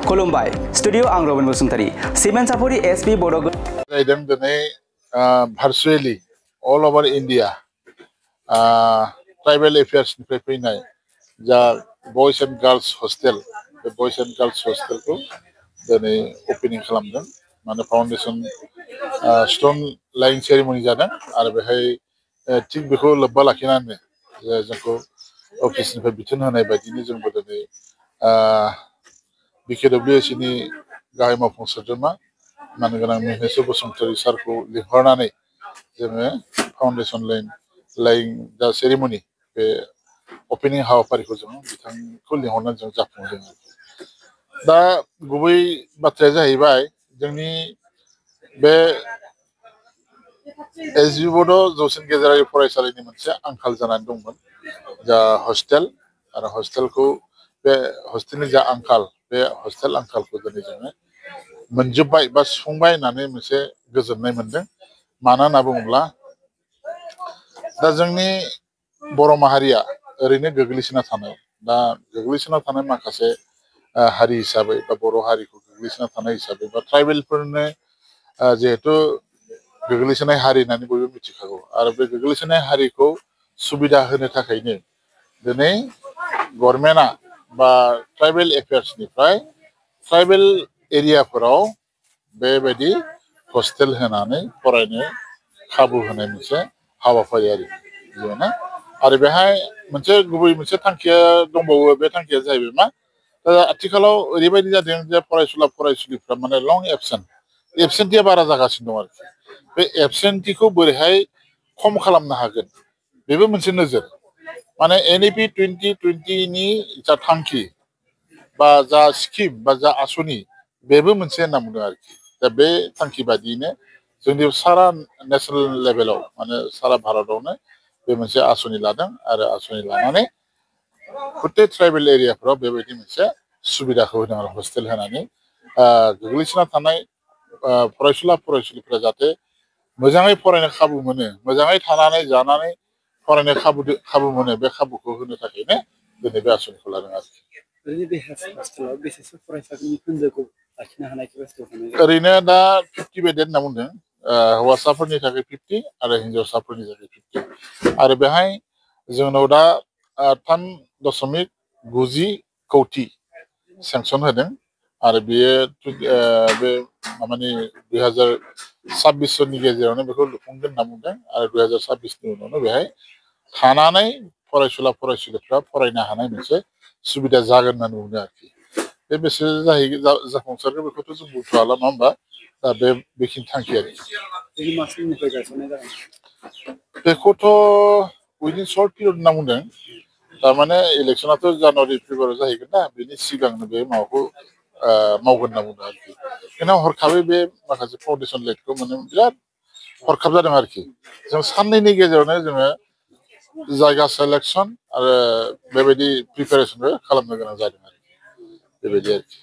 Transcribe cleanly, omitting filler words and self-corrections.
खुलुमबाय स्टुडिअ आं Robin Basumatary cement सापरि SP बड' जायदों दिनै भार्चुवेलि अल ओवर इन्डिया ट्राइबेल एफेयार्सनिफ्राय फैनाय जा बयज एन्ड गार्ल्स हस्टेल बे बयज एन्ड गार्ल्स हस्टेलखौ दिनै अपेनिं खालामदों माने फाउन्डेसन स्टोन लाइं सेरेमनि जादों आरो बेहाय थिग बेखौ लोब्बा लाखिनानै जोंखौ अफिसनिफ्राय बिथोन होनाय बायदिनो जोंबो दिनै BKWSनि गाहाय मावफुं सोद्रोमा मानगोनां मिहिनेश बसुमतारी सारखौ लिंहरनानै जोङो फाउन्डेसन लाइं दा सेरेमनि बे अपेनिं हाबाफारिखौ जों बिथांखौ लिंहरनानै जों जाफुंहोदों। दा गुबै बाथ्राया जाहैबाय जोंनि बे एसबि बड' जौसिन गेजेरारि फरायसालिनि मोनसे आंखाल जानानै दंमोन जा हस्टेल आरो हस्टेलखौ बे हस्टेलनि जा आंखाल बे हस्टेल आंखालखौ दिनै जोङो मोनजोब्बाय बा सुफुंबाय होननानै मोनसे गोजोननाय मोनदों। मानो होनना बुङोब्ला दा जोंनि बर' माहारिया ओरैनो गोग्लैसोना थानाय दा गोग्लैसोना थानाय माखासे हारि हिसाबै बा बर' हारिखौ गोग्लैसोना थानाय हिसाबै बा ट्राइबेलफोरनो जिहेथु गोग्लैसोनाय हारि होननानै बयबो मिथिखागौ आरो बे गोग्लैसोनाय हारिखौ सुबिदा होनो थाखायनो दिनै गभर्नमेन्टआ बा ट्राइबेल एफेयार्सनिफ्राय ट्राइबेल एरियाफोराव बेबायदि हस्टेल होनानै फरायनो खाबु होनाय मोनसे हाबाफारि आरो बेहाय मोनसे गुबै मोनसे थांखिया दंबावो। बे थांखिया जाहैबाय मा आथिखालाव ओरैबायदि जादों जे फरायसुला फरायसुलिफ्रा माने लं एबसेन्टिया बारा जागासिनो दं आरोखि बे एबसेन्टिखौ बोरैहाय खम खालामनो हागोन बेबो मोनसे नोजोर माने NEP 2020नि जा थांखि बा जा स्किम बा जा आसनि बेबो मोनसे होनना बुंदों आरोखि दा बे थांखि बादियैनो जोंनि सारा नेसनेल लेभेलाव माने सारा भारतआवनो बे मोनसे आसनि लादों आरो आसनि लानानै गटे ट्राइबेल एरियाफ्राव बेबायदि मोनसे सुबिदाखौ होदों आरो हस्टेल होनानै गोग्लैसोना थानाय फरायसुला फरायसुलिफ्रा जाहाथे मोजाङै फरायनो खाबु मोनो मोजाङै थानानै जानानै फरायनो खाबु मोनो बे खाबुखौ होनो थाखायनो दिनै बे आसनिखौ लादों आरोखि ओरैनो दा 50 बेडेड होनना बुंदों हौवासाफोरनि थाखाय 50 आरो हिन्जावसाफोरनि थाखाय 50 आरो बेहाय जोंनाव दा 3.90 कौटि सेंसन होदों आरो बेयो बे माबानि 2026 गेजेरावनो बेखौ लुफुंगोन होनना बुंदों आरो 2026नि उनावनो बेहाय थानानै फरायसुला फरायसुलिफ्रा फरायनो हानाय मोनसे सुबिदा जागोन होननानै बुंदों आरोखि बे बेसे जाफुंसारगोन बेखौथ' जों बुंथ'हाला नङा होमबा दा बेखिनि थांखि आरोखि बेखौथ' उइदिन सर्ट पिरियड होनना बुंदों थारमाने इलेक्सनाथ' जानुवारि फेब्रुवारियाव जाहैगोन ना बेनि सिगांनो बे माबाखौ मावगोन होनना बुंदों आरोखि बेनाव हरखाबै बे माखासे फाउन्डेसन लेटखौ माने बिराद हरखाब जादों आरोखि जों साननैनि गेजेरावनो जोङो जायगा सेलेक्सन आरो बेबायदि प्रिपेरेसनबो खालामनो गोनां जादों आरोखि बेबायदि आरोखि